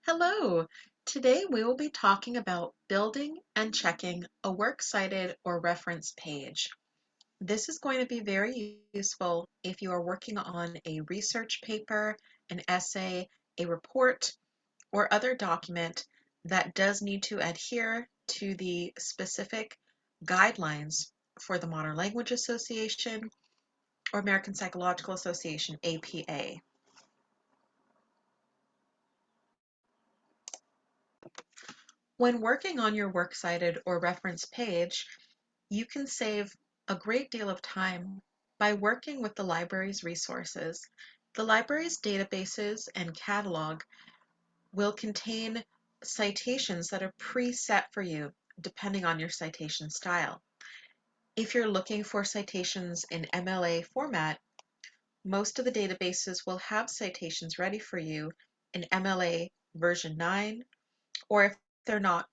Hello! Today we will be talking about building and checking a works cited or reference page. This is going to be very useful if you are working on a research paper, an essay, a report, or other document that does need to adhere to the specific guidelines for the Modern Language Association or American Psychological Association, APA. When working on your works cited or reference page, you can save a great deal of time by working with the library's resources. The library's databases and catalog will contain citations that are preset for you depending on your citation style. If you're looking for citations in MLA format, most of the databases will have citations ready for you in MLA version 9, or if they're not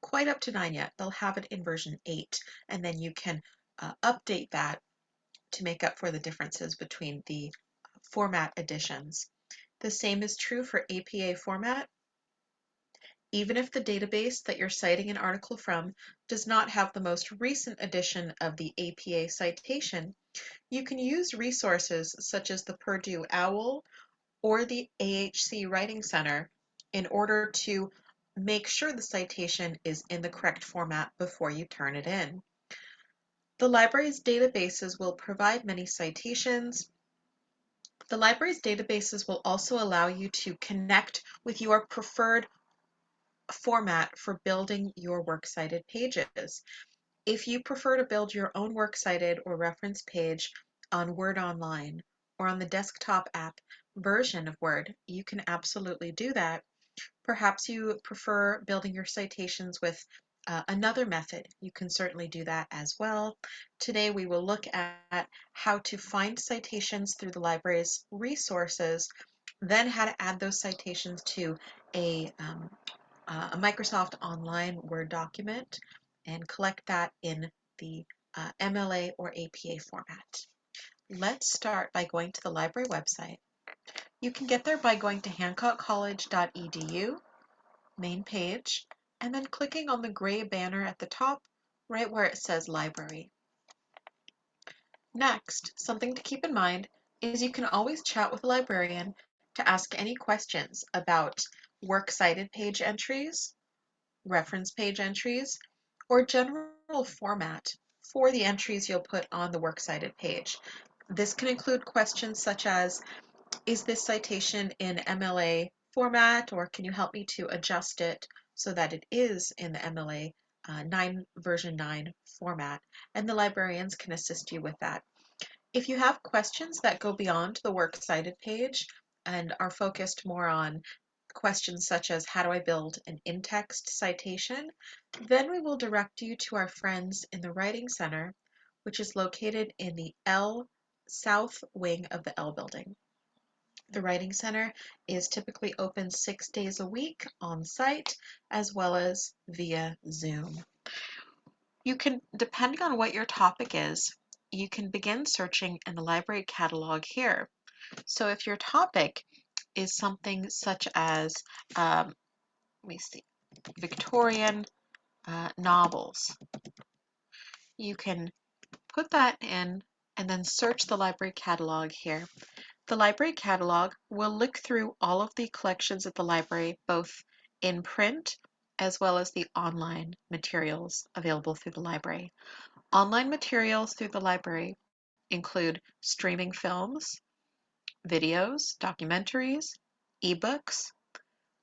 quite up to 9 yet, they'll have it in version 8, and then you can update that to make up for the differences between the format editions. The same is true for APA format. Even if the database that you're citing an article from does not have the most recent edition of the APA citation, you can use resources such as the Purdue OWL or the AHC Writing Center in order to make sure the citation is in the correct format before you turn it in. The library's databases will provide many citations. The library's databases will also allow you to connect with your preferred format for building your works cited pages. If you prefer to build your own works cited or reference page on Word Online or on the desktop app version of Word, you can absolutely do that. Perhaps you prefer building your citations with another method. You can certainly do that as well. Today we will look at how to find citations through the library's resources, then how to add those citations to a Microsoft Online Word document and collect that in the MLA or APA format. Let's start by going to the library website. You can get there by going to hancockcollege.edu, main page, and then clicking on the gray banner at the top, right where it says Library. Next, something to keep in mind is you can always chat with a librarian to ask any questions about works cited page entries, reference page entries, or general format for the entries you'll put on the works cited page. This can include questions such as, is this citation in MLA format, or can you help me to adjust it so that it is in the MLA version 9 format? And the librarians can assist you with that. If you have questions that go beyond the works cited page and are focused more on questions such as how do I build an in-text citation, then we will direct you to our friends in the Writing Center, which is located in the L South wing of the L building. The Writing Center is typically open 6 days a week on site as well as via Zoom. You can, depending on what your topic is, you can begin searching in the library catalog here. So if your topic is something such as, let me see, Victorian novels, you can put that in and then search the library catalog here. The library catalog will look through all of the collections at the library, both in print as well as the online materials available through the library. Online materials through the library include streaming films, videos, documentaries, ebooks,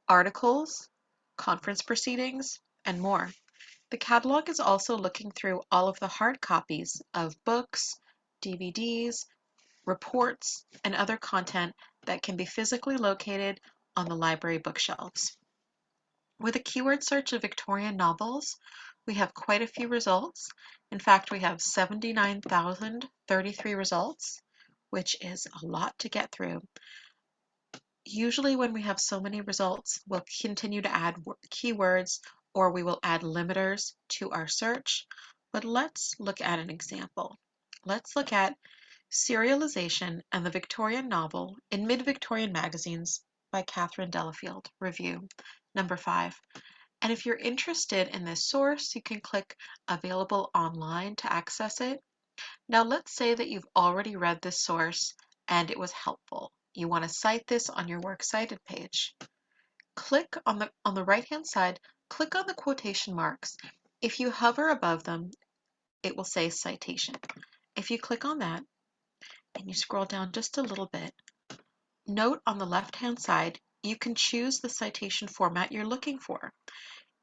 articles, conference proceedings, and more. The catalog is also looking through all of the hard copies of books, DVDs, reports, and other content that can be physically located on the library bookshelves. With a keyword search of Victorian novels, we have quite a few results. In fact, we have 79,033 results, which is a lot to get through. Usually when we have so many results, we'll continue to add keywords or we will add limiters to our search. But let's look at an example. Let's look at serialization and the Victorian novel in mid-Victorian magazines by Catherine Delafield, review, number 5. And if you're interested in this source, you can click Available Online to access it. Now let's say that you've already read this source and it was helpful. You want to cite this on your Works Cited page. Click on the right-hand side, click on the quotation marks. If you hover above them, it will say citation. If you click on that and you scroll down just a little bit, note on the left-hand side, you can choose the citation format you're looking for.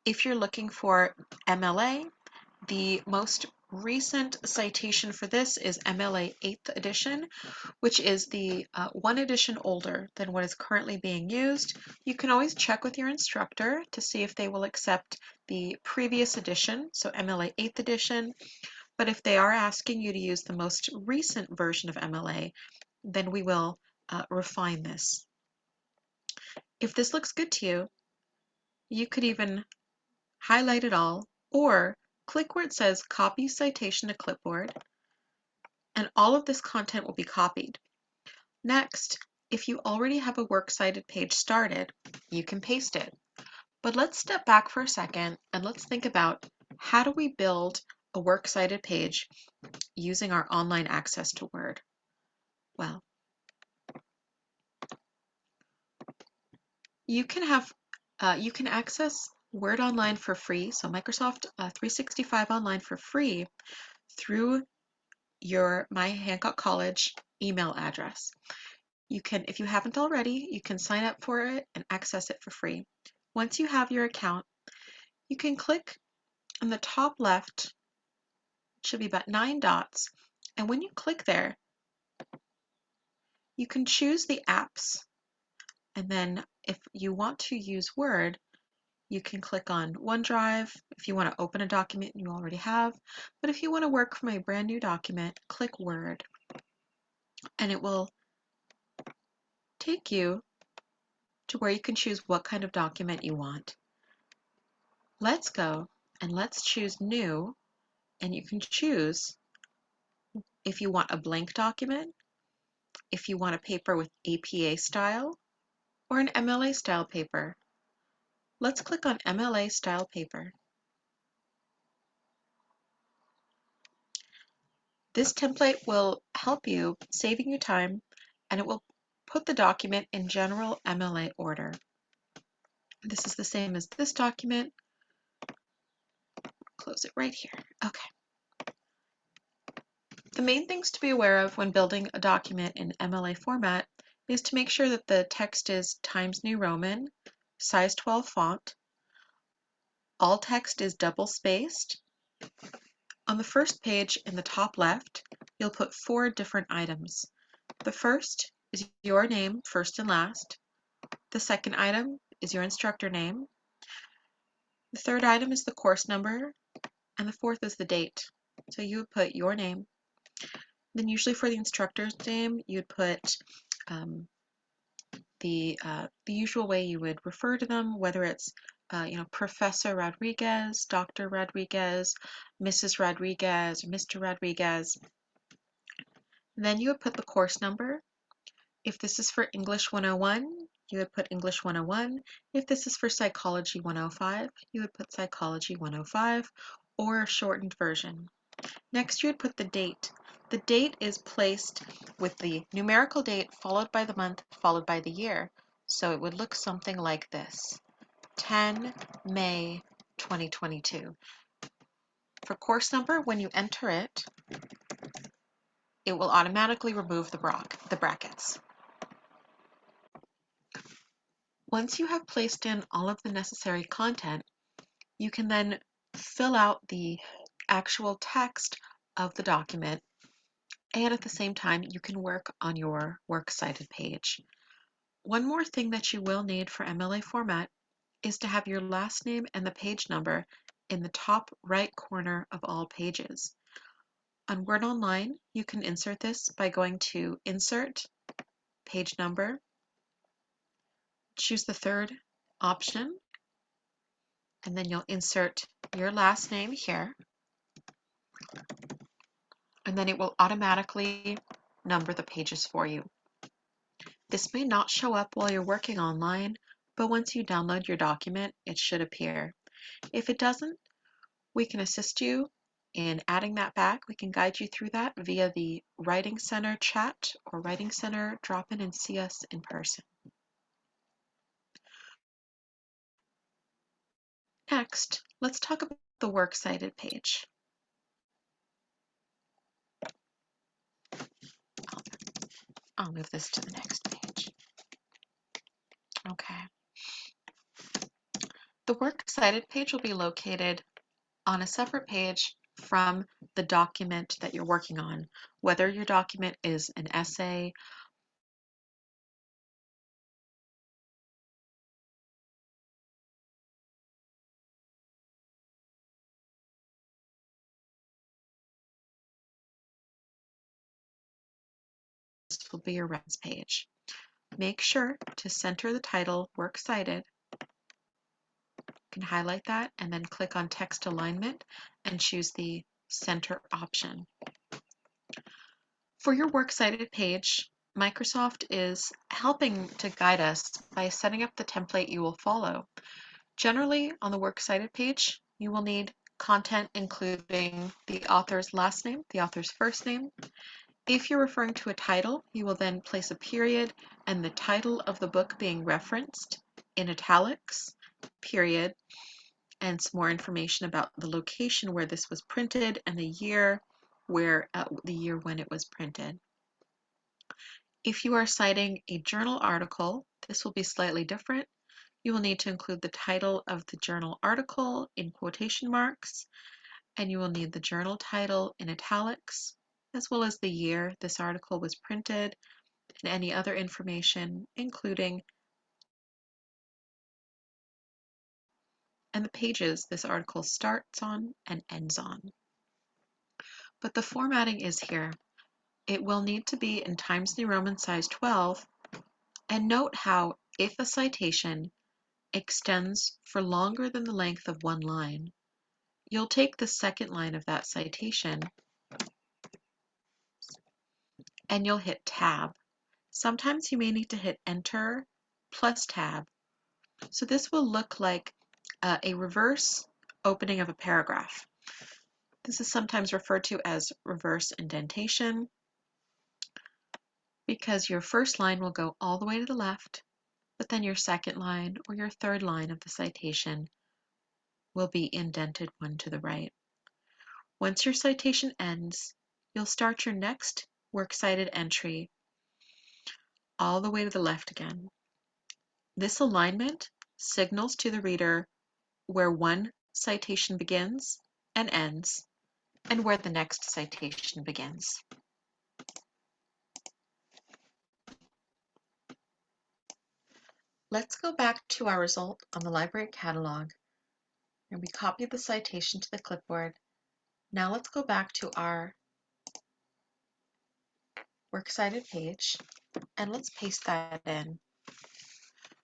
If you're looking for MLA, the most recent citation for this is MLA 8th edition, which is the one edition older than what is currently being used. You can always check with your instructor to see if they will accept the previous edition, so MLA 8th edition, but if they are asking you to use the most recent version of MLA, then we will refine this. If this looks good to you, you could even highlight it all, or click where it says Copy Citation to Clipboard, and all of this content will be copied. Next, if you already have a Works Cited page started, you can paste it. But let's step back for a second and let's think about how do we build a Works Cited page using our online access to Word? Well, you can access Word Online for free, so Microsoft 365 Online for free through your My Hancock College email address. You can, if you haven't already, you can sign up for it and access it for free. Once you have your account, you can click on the top left, it should be about 9 dots, and when you click there, you can choose the apps, and then if you want to use Word, you can click on OneDrive if you want to open a document you already have, but if you want to work from a brand new document, click Word, and it will take you to where you can choose what kind of document you want. Let's go and let's choose New, and you can choose if you want a blank document, if you want a paper with APA style, or an MLA style paper. Let's click on MLA style paper. This template will help you, saving you time, and it will put the document in general MLA order. This is the same as this document. Close it right here. Okay. The main things to be aware of when building a document in MLA format is to make sure that the text is Times New Roman, size 12 font. All text is double spaced. On the first page in the top left, you'll put 4 different items. The first is your name, first and last. The second item is your instructor name. The third item is the course number, and the fourth is the date. So you would put your name. Then usually for the instructor's name, you'd put the usual way you would refer to them, whether it's Professor Rodriguez, Dr. Rodriguez, Mrs. Rodriguez, or Mr. Rodriguez. Then you would put the course number. If this is for English 101, you would put English 101. If this is for Psychology 105, you would put Psychology 105, or a shortened version. Next, you would put the date. The date is placed with the numerical date followed by the month followed by the year. So it would look something like this: 10 May 2022. For course number, when you enter it, it will automatically remove the brackets. Once you have placed in all of the necessary content, you can then fill out the actual text of the document, and at the same time you can work on your Works Cited page. One more thing that you will need for MLA format is to have your last name and the page number in the top right corner of all pages. On Word Online, you can insert this by going to Insert, Page Number, choose the third option, and then you'll insert your last name here, and then it will automatically number the pages for you. This may not show up while you're working online, but once you download your document, it should appear. If it doesn't, we can assist you in adding that back. We can guide you through that via the Writing Center chat or Writing Center drop in and see us in person. Next, let's talk about the Works Cited page. I'll move this to the next page. Okay. The Works Cited page will be located on a separate page from the document that you're working on, whether your document is an essay, this will be your reference page. Make sure to center the title Works Cited. You can highlight that and then click on text alignment and choose the center option. For your Works Cited page, Microsoft is helping to guide us by setting up the template you will follow. Generally, on the Works Cited page, you will need content including the author's last name, the author's first name. If you're referring to a title, you will then place a period and the title of the book being referenced in italics, period, and some more information about the location where this was printed and the year when it was printed. If you are citing a journal article, this will be slightly different. You will need to include the title of the journal article in quotation marks, and you will need the journal title in italics, as well as the year this article was printed and any other information, including and the pages this article starts on and ends on. But the formatting is here. It will need to be in Times New Roman size 12, and note how if a citation extends for longer than the length of one line, you'll take the second line of that citation and you'll hit Tab. Sometimes you may need to hit Enter plus Tab. So this will look like a reverse opening of a paragraph. This is sometimes referred to as reverse indentation because your first line will go all the way to the left, but then your second line or your third line of the citation will be indented one to the right. Once your citation ends, you'll start your next Works Cited entry all the way to the left again. This alignment signals to the reader where one citation begins and ends, and where the next citation begins. Let's go back to our result on the library catalog, and we copied the citation to the clipboard. Now let's go back to our Works Cited page, and let's paste that in.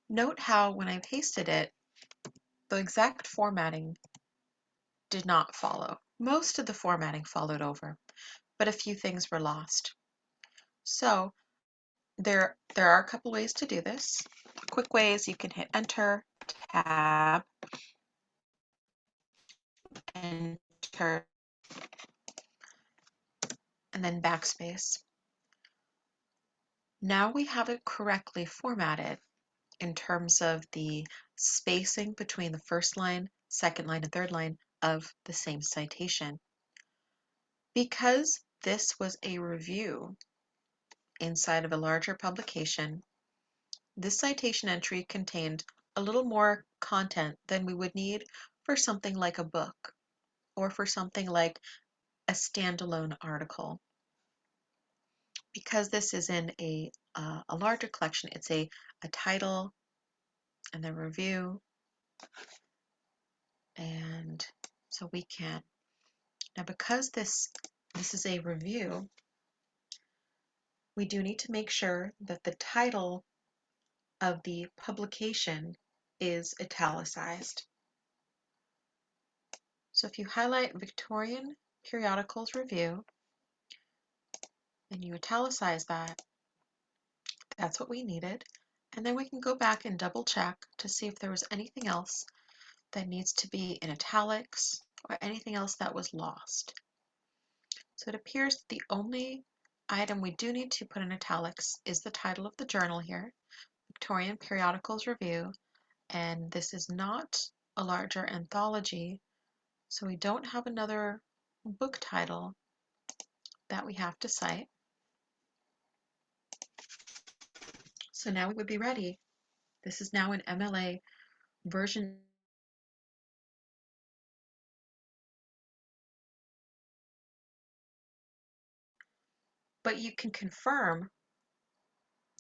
Note how when I pasted it, the exact formatting did not follow. Most of the formatting followed over, but a few things were lost. So there are a couple ways to do this. Quick ways: you can hit Enter, Tab, Enter, and then backspace. Now we have it correctly formatted in terms of the spacing between the first line, second line, and third line of the same citation. Because this was a review inside of a larger publication, this citation entry contained a little more content than we would need for something like a book or for something like a standalone article. Because this is in a larger collection, it's a title and a review, and so we can. Now because this is a review, we do need to make sure that the title of the publication is italicized. So if you highlight Victorian Periodicals Review and you italicize that, That's what we needed. And then we can go back and double check to see if there was anything else that needs to be in italics or anything else that was lost. So it appears the only item we do need to put in italics is the title of the journal here, Victorian Periodicals Review, and this is not a larger anthology, so we don't have another book title that we have to cite. So now we would be ready. This is now an MLA version. But you can confirm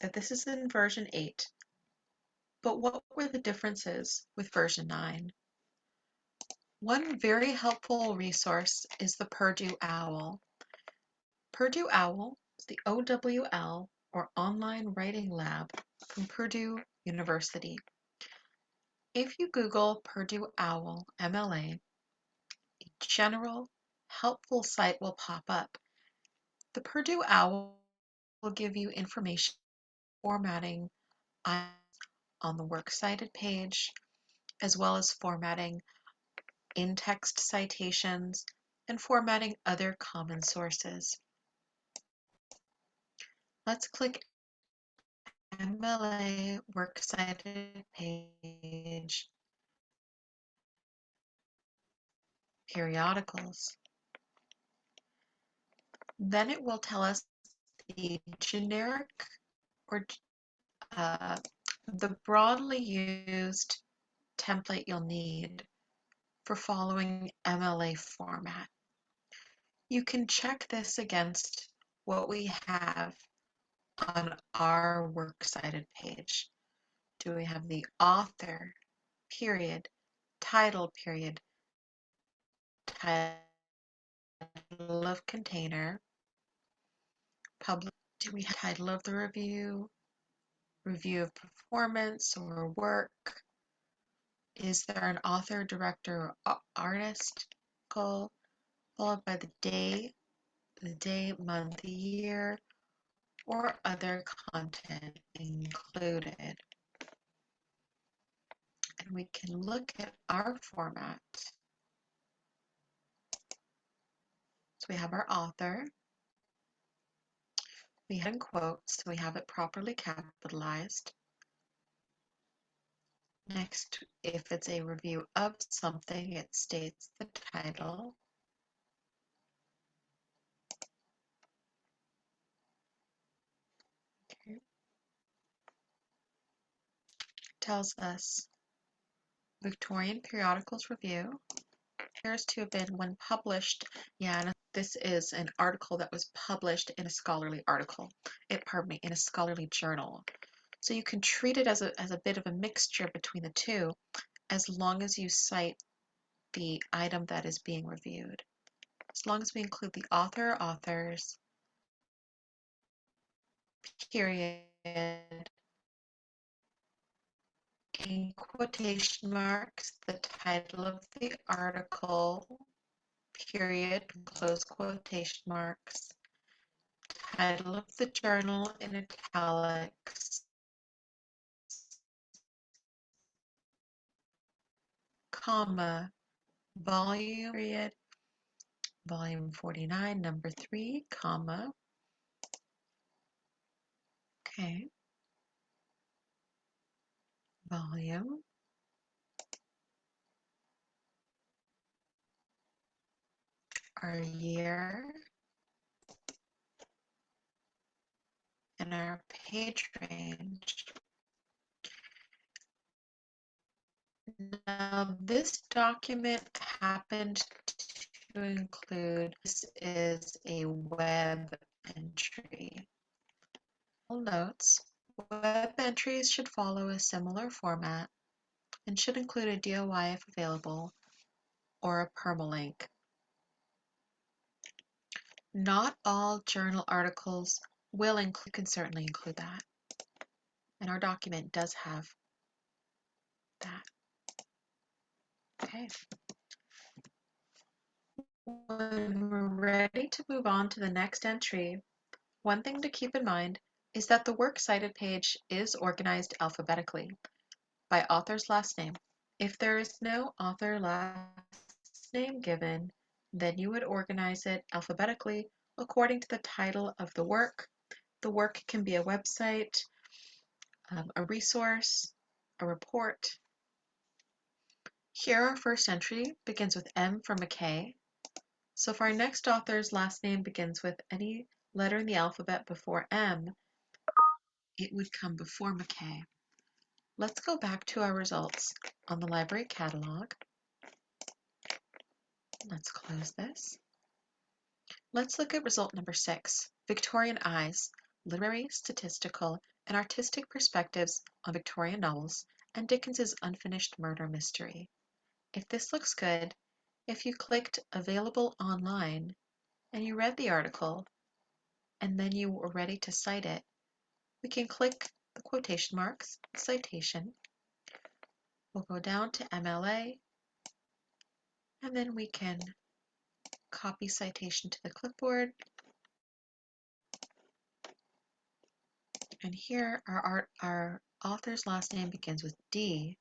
that this is in version 8. But what were the differences with version 9? One very helpful resource is the Purdue OWL. Purdue OWL is the OWL, or Online Writing Lab, from Purdue University. If you Google Purdue OWL MLA, a general, helpful site will pop up. The Purdue OWL will give you information formatting on the Works Cited page, as well as formatting in-text citations and formatting other common sources. Let's click MLA Works Cited page, periodicals. Then it will tell us the generic or the broadly used template you'll need for following MLA format. You can check this against what we have on our Works Cited page. Do we have the author, period, title, period, title of container, public, do we have title of the review, review of performance or work, is there an author, director, or artist, followed by the day, month, year, or other content included. And we can look at our format. So we have our author, we have in quotes, so we have it properly capitalized. Next, if it's a review of something, it states the title. Okay. Tells us Victorian Periodicals Review. Appears to have been when published. Yeah, and this is an article that was published in a scholarly article. In a scholarly journal. So you can treat it as a bit of a mixture between the two, as long as you cite the item that is being reviewed. As long as we include the author, authors, period, in quotation marks, the title of the article, period, close quotation marks, title of the journal in italics, comma, volume, period, volume 49, number 3, comma, okay, volume, our year, and our page range. Now, this document happened to include, this is a web entry. Notes, web entries should follow a similar format and should include a DOI if available or a permalink. Not all journal articles will include, you can certainly include that. And our document does have that. Okay. When we're ready to move on to the next entry, one thing to keep in mind is that the works cited page is organized alphabetically by author's last name. If there is no author last name given, then you would organize it alphabetically according to the title of the work. The work can be a website, a resource, a report. Here our first entry begins with M for McKay. So if our next author's last name begins with any letter in the alphabet before M, it would come before McKay. Let's go back to our results on the library catalog. Let's close this. Let's look at result number 6, Victorian Eyes, Literary, Statistical, and Artistic Perspectives on Victorian Novels and Dickens's Unfinished Murder Mystery. If this looks good, if you clicked Available Online and you read the article and then you were ready to cite it, we can click the quotation marks, citation. We'll go down to MLA and then we can copy citation to the clipboard. And here our author's last name begins with D,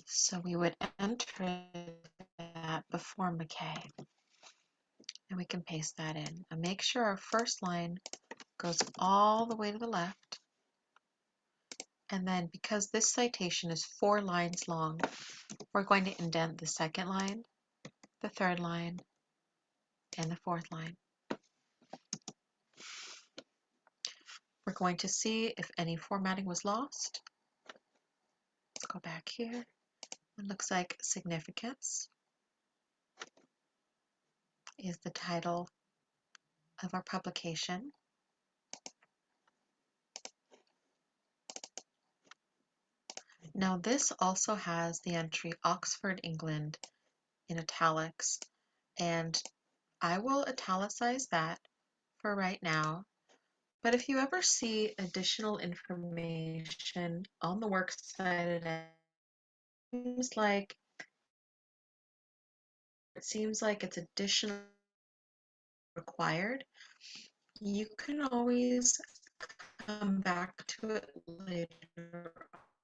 so we would enter that before McKay. And we can paste that in. And make sure our first line goes all the way to the left. And then because this citation is 4 lines long, we're going to indent the second line, the third line, and the fourth line. We're going to see if any formatting was lost. Let's go back here. It looks like Significance is the title of our publication. Now this also has the entry Oxford, England in italics, and I will italicize that for right now. But if you ever see additional information on the works cited, it seems like it's additional required, you can always come back to it later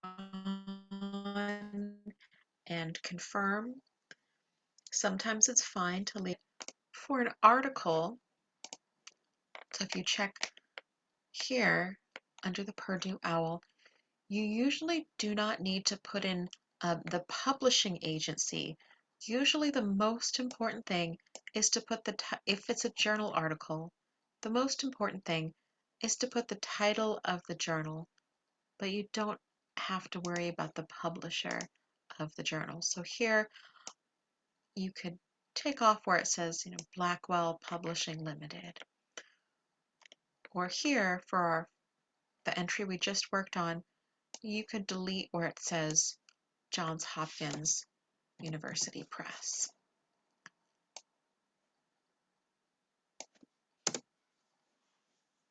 on and confirm. Sometimes it's fine to leave for an article. So if you check here under the Purdue OWL, you usually do not need to put in the publishing agency. Usually the most important thing is to put if it's a journal article, the most important thing is to put the title of the journal, but you don't have to worry about the publisher of the journal. So here you could take off where it says, Blackwell Publishing Limited. Or here for the entry we just worked on, you could delete where it says Johns Hopkins University Press.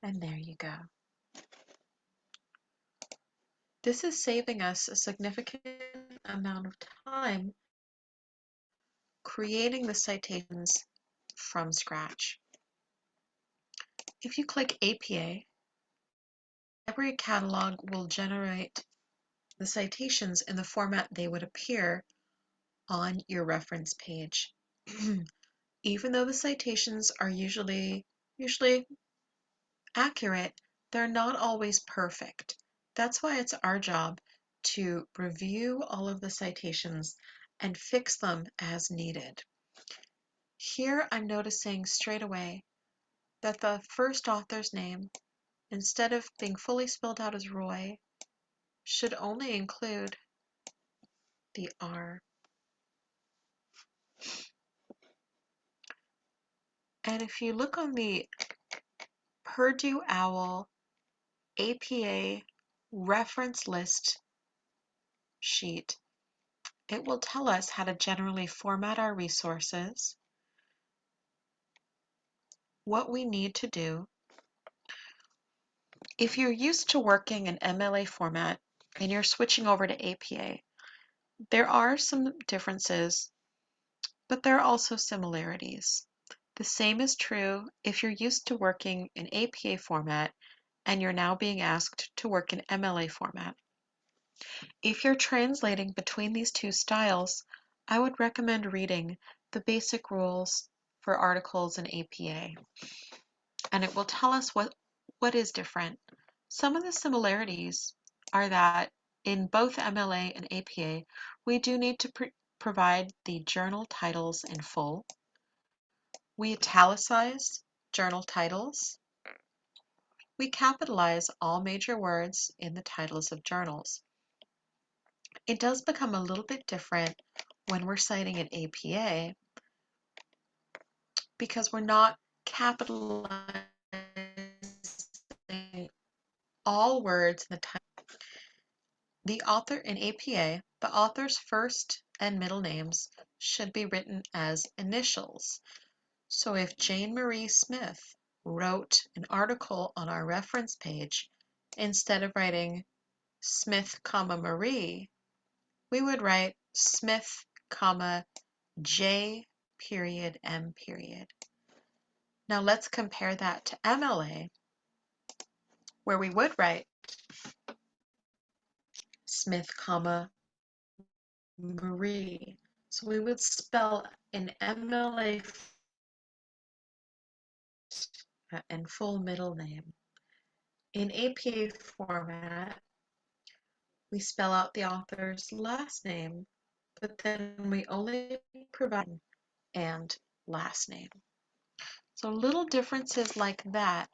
And there you go. This is saving us a significant amount of time creating the citations from scratch. If you click APA, Library Catalog will generate the citations in the format they would appear on your reference page. Even though the citations are usually accurate, they're not always perfect. That's why it's our job to review all of the citations and fix them as needed. Here I'm noticing straight away that the first author's name, instead of being fully spelled out as Roy, should only include the R. And if you look on the Purdue OWL APA reference list sheet, it will tell us how to generally format our resources, what we need to do. If you're used to working in MLA format and you're switching over to APA, there are some differences, but there are also similarities. The same is true if you're used to working in APA format and you're now being asked to work in MLA format. If you're translating between these two styles, I would recommend reading the basic rules for articles in APA, and it will tell us what is different. Some of the similarities are that in both MLA and APA, we do need to provide the journal titles in full. We italicize journal titles. We capitalize all major words in the titles of journals. It does become a little bit different when we're citing an APA because we're not capitalizing all words in the title. The author in APA, the author's first and middle names should be written as initials. So if Jane Marie Smith wrote an article on our reference page, instead of writing Smith, Marie, we would write Smith, J period M period. Now let's compare that to MLA, where we would write Smith, Marie. So we would spell in MLA and full middle name. In APA format, we spell out the author's last name, but then we only provide and last name. So little differences like that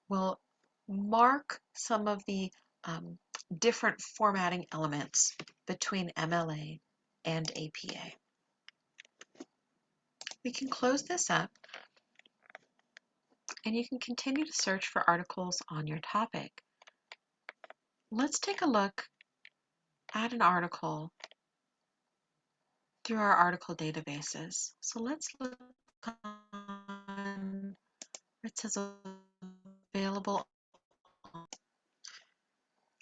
will mark some of the different formatting elements between MLA and APA. We can close this up and you can continue to search for articles on your topic. Let's take a look at an article through our article databases. So let's look on where it says available.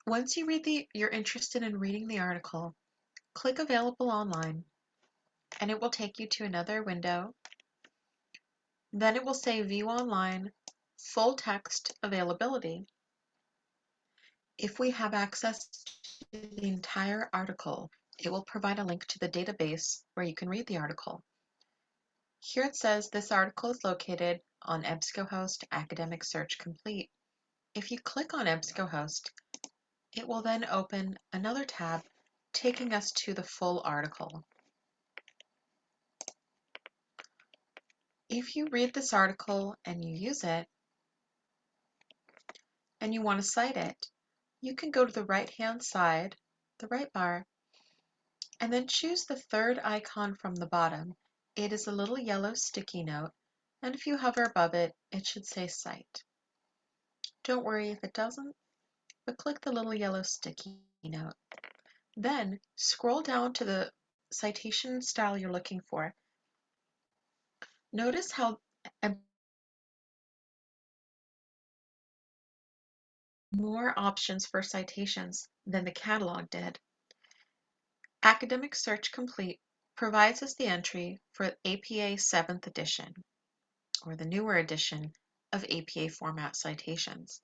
Once you're interested in reading the article, click Available Online, and it will take you to another window. Then it will say View Online, Full Text Availability. If we have access to the entire article, it will provide a link to the database where you can read the article. Here it says this article is located on EBSCOhost Academic Search Complete. If you click on EBSCOhost, it will then open another tab taking us to the full article. If you read this article and you use it, and you want to cite it, you can go to the right-hand side, the right bar, and then choose the third icon from the bottom. It is a little yellow sticky note, and if you hover above it, it should say Cite. Don't worry if it doesn't, but click the little yellow sticky note. Then scroll down to the citation style you're looking for. Notice how more options for citations than the catalog did. Academic Search Complete provides us the entry for APA 7th edition, or the newer edition of APA format citations.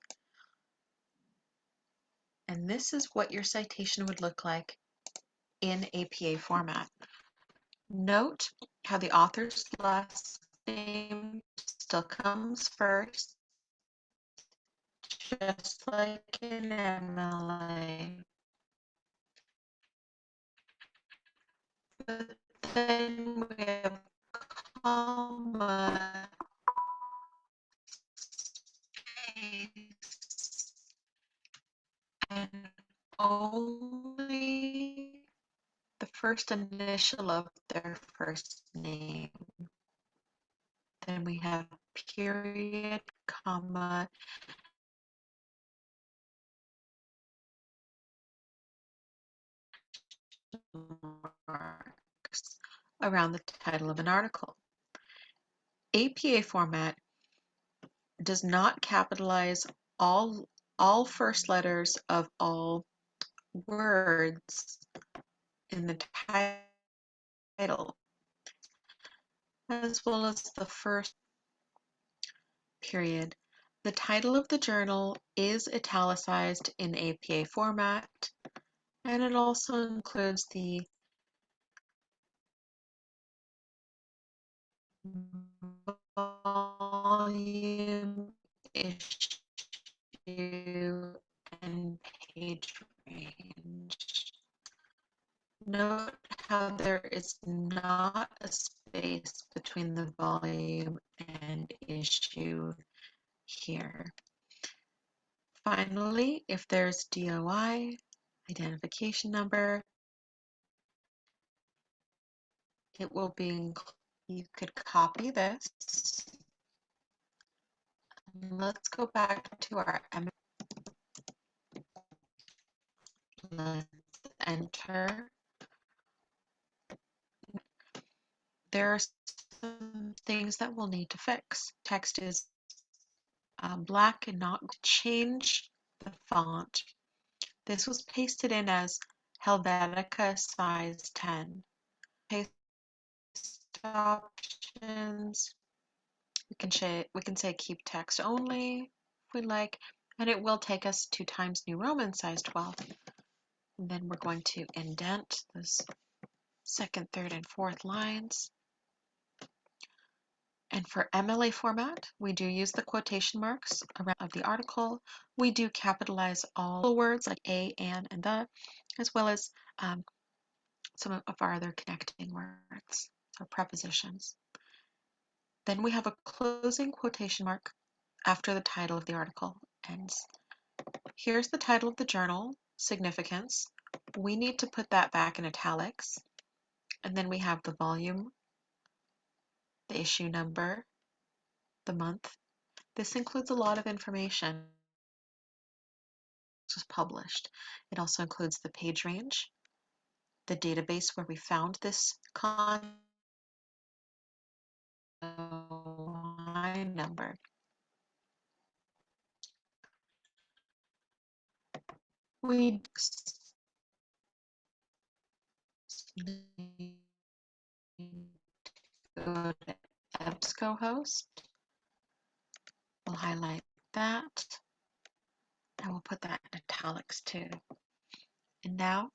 And this is what your citation would look like in APA format. Note how the author's last name still comes first, just like in MLA. But then we have comma, space, and only the first initial of their first name. Then we have period, comma, marks around the title of an article. APA format does not capitalize all first letters of all words in the title, as well as the first period. The title of the journal is italicized in APA format, and it also includes the volume, issue, and page range. Note how there is not a space between the volume and issue here. Finally, if there's DOI, identification number, it will be, you could copy this. Let's go back to our let's enter. There are some things that we'll need to fix. Text is black and not change the font. This was pasted in as Helvetica size 10. Paste options. We can say keep text only if we like, and it will take us to Times New Roman size 12. And then we're going to indent those second, third, and fourth lines. And for MLA format, we do use the quotation marks around of the article. We do capitalize all words like a, and the, as well as some of our other connecting words or prepositions. Then we have a closing quotation mark after the title of the article ends. Here's the title of the journal, significance. We need to put that back in italics. And then we have the volume, the issue number, the month. This includes a lot of information. This was published. It also includes the page range, the database where we found this content, number. We go to EBSCOhost. We'll highlight that. And we'll put that in italics too. And now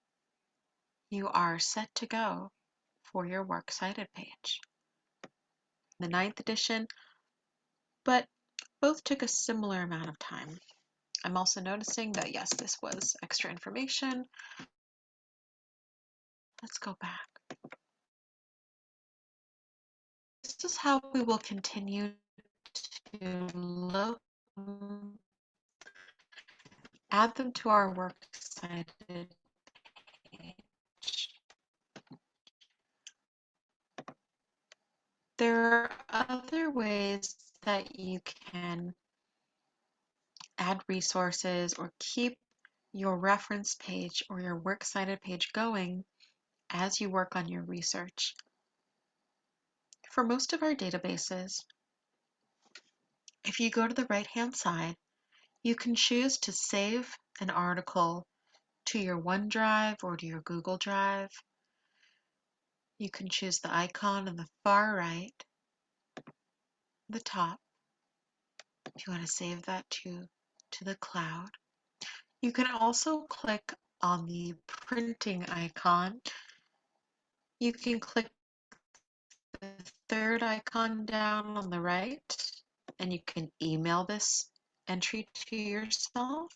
you are set to go for your Works Cited page. The 9th edition, but both took a similar amount of time. I'm also noticing that yes, this was extra information. Let's go back. This is how we will continue to look, add them to our Works Cited page. There are other ways that you can add resources or keep your reference page or your Works Cited page going as you work on your research. For most of our databases, if you go to the right-hand side, you can choose to save an article to your OneDrive or to your Google Drive. You can choose the icon on the far right, the top, if you want to save that to the cloud. You can also click on the printing icon. You can click the third icon down on the right, and you can email this entry to yourself.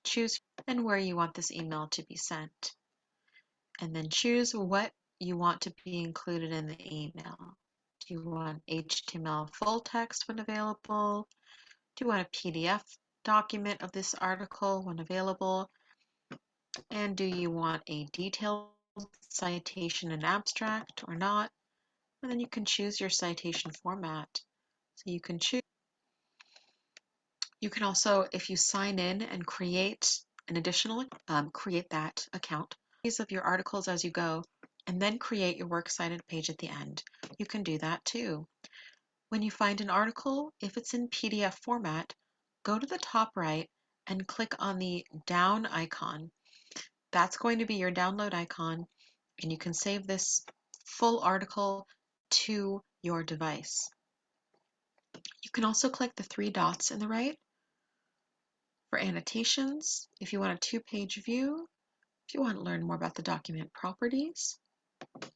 Choose and where you want this email to be sent, and then choose what you want to be included in the email. Do you want HTML full text when available? Do you want a PDF document of this article when available? And do you want a detailed citation and abstract or not? And then you can choose your citation format. So you can choose. You can also, if you sign in and create an additional, create that account of your articles as you go, and then create your Works Cited page at the end. You can do that too. When you find an article, if it's in PDF format, go to the top right and click on the down icon. That's going to be your download icon, and you can save this full article to your device. You can also click the three dots in the right for annotations. If you want a two-page view, if you want to learn more about the document properties, you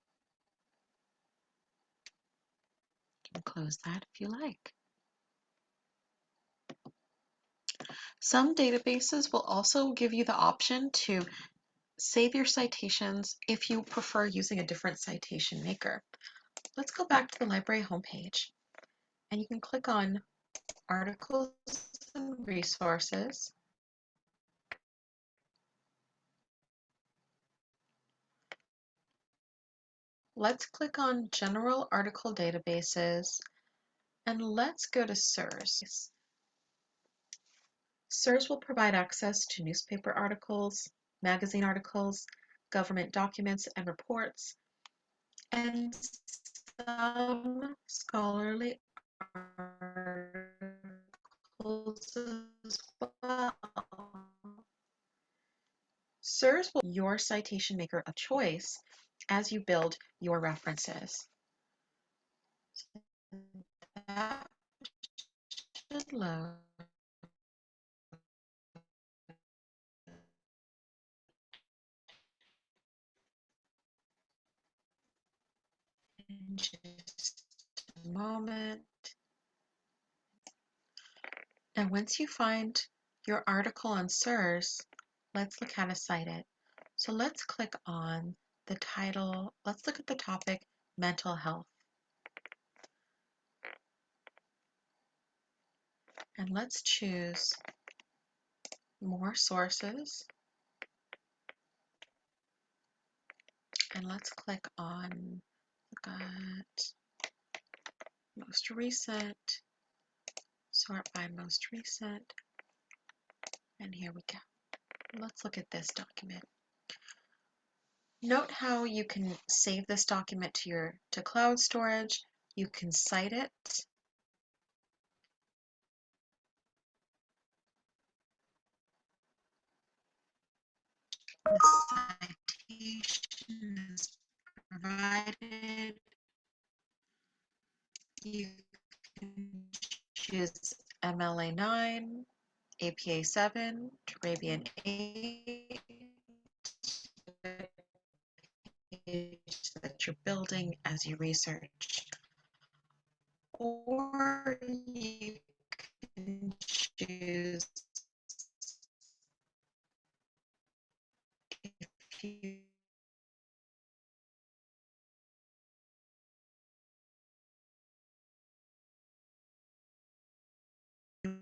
can close that if you like. Some databases will also give you the option to save your citations if you prefer using a different citation maker. Let's go back to the library homepage, and you can click on Articles and Resources. Let's click on General Article Databases, and let's go to SIRS. SIRS will provide access to newspaper articles, magazine articles, government documents and reports, and some scholarly articles as well. SIRS will be your citation maker of choice as you build your references. So that should load in just a moment. Now, once you find your article on SIRS, let's look how to cite it. So let's click on the title. Let's look at the topic, mental health. And let's choose more sources. And let's click on, look at most recent, sort by most recent. And here we go. Let's look at this document. Note how you can save this document to cloud storage. You can cite it. The citation is provided. You can choose MLA 9, APA 7, Turabian 8, that you're building as you research. Or you can choose, if you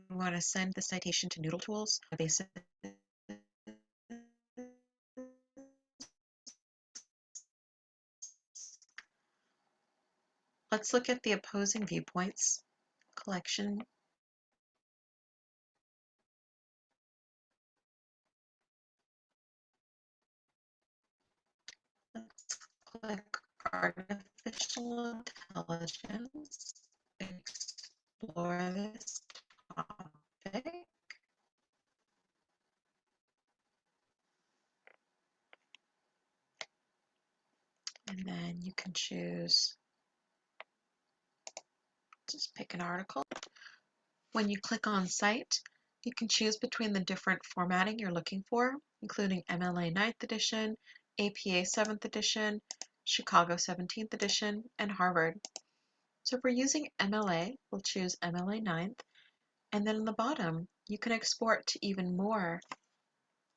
want to send the citation to Noodle Tools, let's look at the opposing viewpoints collection. Let's click Artificial Intelligence, explore this topic. And then you can choose, just pick an article. When you click on Cite, you can choose between the different formatting you're looking for, including MLA 9th edition, APA 7th edition, Chicago 17th edition, and Harvard. So if we're using MLA, we'll choose MLA 9th, and then in the bottom, you can export to even more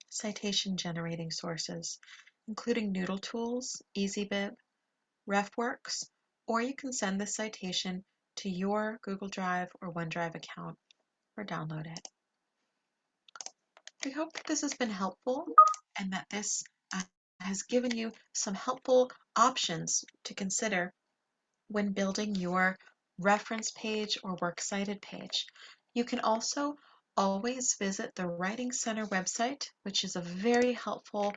citation generating sources, including Noodle Tools, EasyBib, RefWorks, or you can send the citation to your Google Drive or OneDrive account or download it. We hope that this has been helpful and that this has given you some helpful options to consider when building your reference page or works cited page. You can also always visit the Writing Center website, which is a very helpful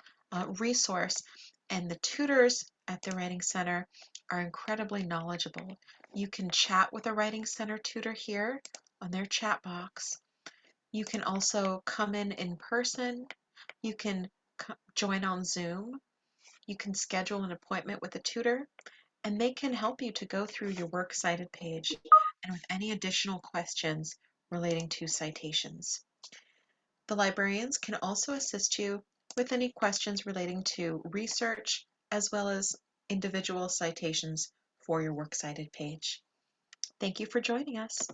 resource, and the tutors at the Writing Center are incredibly knowledgeable. You can chat with a Writing Center tutor here on their chat box. You can also come in person. You can join on Zoom. You can schedule an appointment with a tutor, and they can help you to go through your works cited page and with any additional questions relating to citations. The librarians can also assist you with any questions relating to research as well as individual citations for your Works Cited page. Thank you for joining us.